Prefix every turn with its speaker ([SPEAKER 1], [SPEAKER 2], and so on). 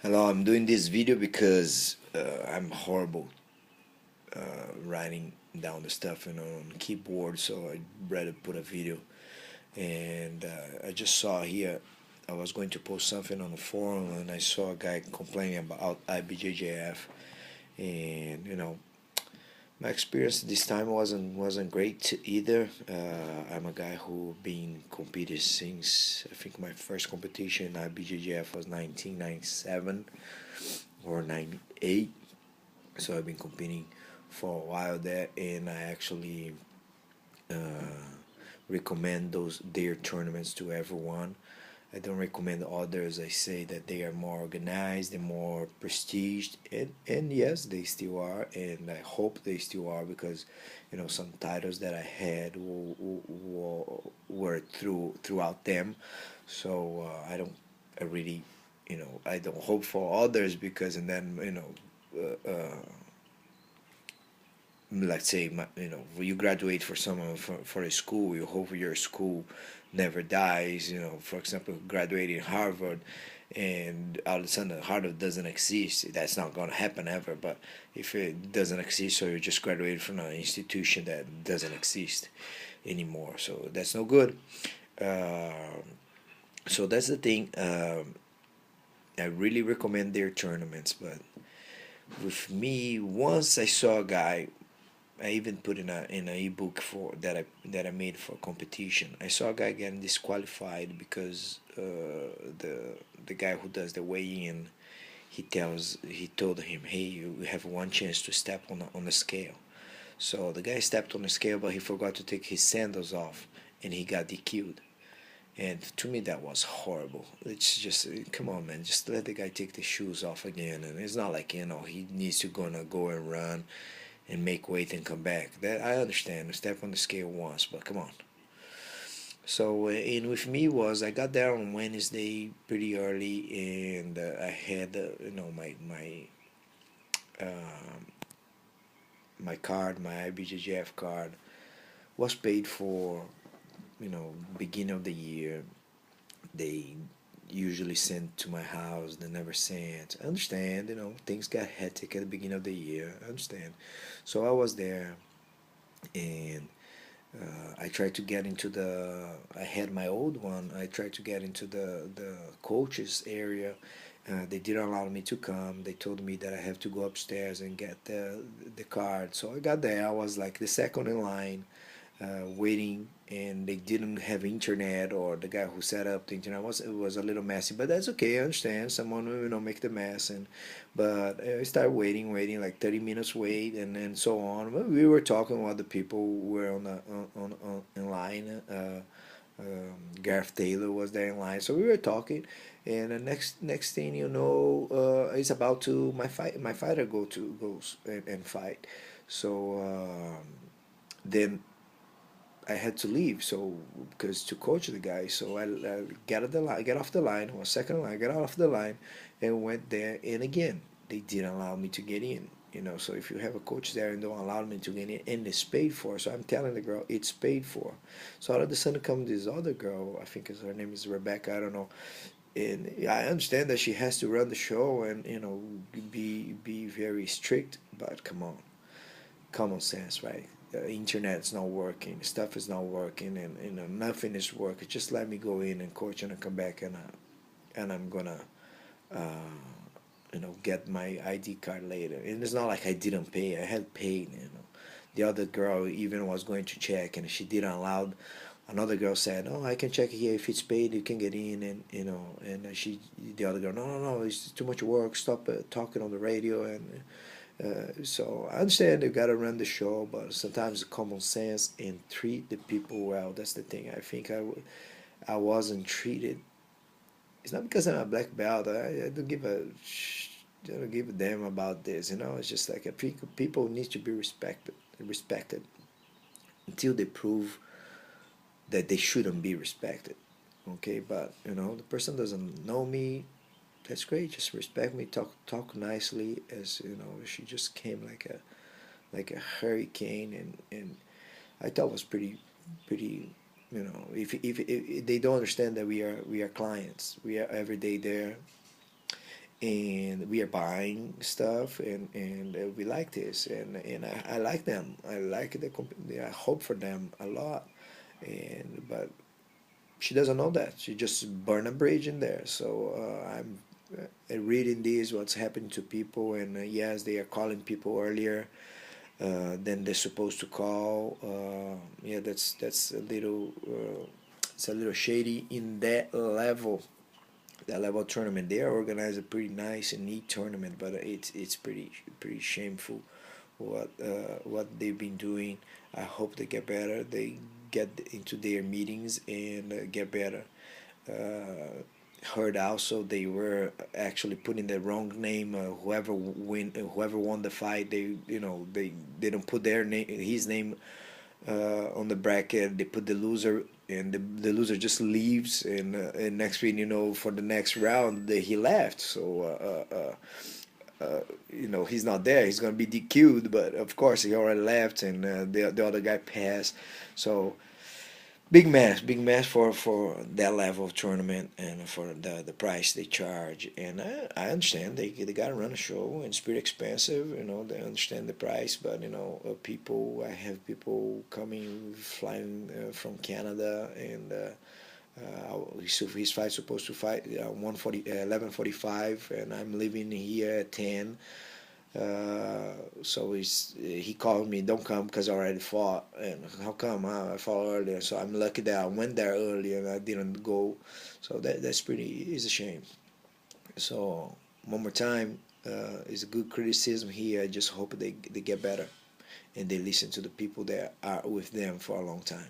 [SPEAKER 1] Hello, I'm doing this video because I'm horrible writing down the stuff on keyboard, so I'd rather put a video. And I just saw here, I was going to post something on the forum, and I saw a guy complaining about IBJJF, and my experience this time wasn't great either. I'm a guy who been competed since I think my first competition in IBJJF was 1997 or 98. So I've been competing for a while there, and I actually recommend those their tournaments to everyone. I don't recommend others. I say that they are more organized and more prestiged, and yes, they still are, and I hope they still are because, some titles that I had were throughout them. So I really, I don't hope for others because, and then let's say when you graduate for someone for a school, you hope your school never dies. For example, graduating Harvard, and all of a sudden Harvard doesn't exist. That's not going to happen ever. But if it doesn't exist, so you just graduated from an institution that doesn't exist anymore, so that's no good. So that's the thing. I really recommend their tournaments, but with me, once I saw a guy, I even put in a ebook for that I made for competition. I saw a guy getting disqualified because the guy who does the weigh-in, he told him, hey, you have one chance to step on the scale. So the guy stepped on the scale, but he forgot to take his sandals off, and he got DQ'd. And to me, that was horrible. It's just, come on, man, just let the guy take the shoes off again. And it's not like, he needs to gonna go and run and make weight and come back. That I understand. Step on the scale once, but come on. So and with me was I got there on Wednesday pretty early, and I had my card, my IBJJF card was paid for. Beginning of the year, they usually send to my house. They never sent. I understand. Things got hectic at the beginning of the year. I understand. So I was there, and I tried to get into the. I had my old one. I tried to get into the coaches area. They didn't allow me to come. They told me that I have to go upstairs and get the card. So I got there. I was like the second in line, waiting, and they didn't have internet, or the guy who set up the internet was a little messy, but that's okay. I understand someone will make the mess. And but I started waiting like 30 minutes wait, and then so on. But we were talking while the people were on in line. Gareth Taylor was there in line, so we were talking, and the next thing you know, it's about to my fighter goes and fight. So then I had to leave, so because to coach the guy. So I get off the line, was second in line, get off the line, and went there. And again, they didn't allow me to get in. So if you have a coach there and don't allow me to get in, and it's paid for, so I'm telling the girl it's paid for. So all of a sudden comes this other girl. I think her name is Rebecca. I don't know. And I understand that she has to run the show and be very strict. But come on, common sense, right? The internet's not working, stuff is not working, and nothing is working. Just let me go in and coach, and I come back, and I'm gonna get my ID card later. And it's not like I didn't pay. I had paid. The other girl even was going to check, and she didn't allow. Another girl said, "Oh, I can check here. If it's paid, you can get in." And the other girl, no, it's too much work. Stop talking on the radio. And so I understand they gotta run the show, but sometimes common sense and treat the people well. That's the thing. I think I wasn't treated. It's not because I'm a black belt. I don't give a I don't give a damn about this. It's just like people need to be respected until they prove that they shouldn't be respected. Okay, but the person doesn't know me. That's great. Just respect me. Talk nicely. As she just came like a hurricane, and I thought was pretty. If they don't understand that we are clients, we are every day there, and we are buying stuff, and we like this, and I like them. I like I hope for them a lot, and but she doesn't know that. She just burned a bridge in there. So I'm reading this, what's happening to people, and yes, they are calling people earlier than they're supposed to call. Yeah, that's a little it's a little shady in that level. That level tournament, they are organized a pretty nice and neat tournament, but it's pretty shameful what they've been doing. I hope they get better. They get into their meetings and get better. Heard also they were actually putting the wrong name. Whoever won the fight, they don't put their name, his name on the bracket. They put the loser, and the loser just leaves, and next thing you know, for the next round, he left. So he's not there. He's gonna be DQ'd, but of course he already left, and the other guy passed. So big mess for that level of tournament, and for the price they charge. And I understand they gotta run a show, and it's pretty expensive. They understand the price, but people, I have people coming, flying from Canada, and his fight's supposed to fight 11:45, and I'm leaving here at 10. So he called me, don't come because I already fought. And how come? I fought earlier. So I'm lucky that I went there early and I didn't go. So that's pretty, is a shame. So one more time, it's a good criticism here. I just hope they get better, and they listen to the people that are with them for a long time.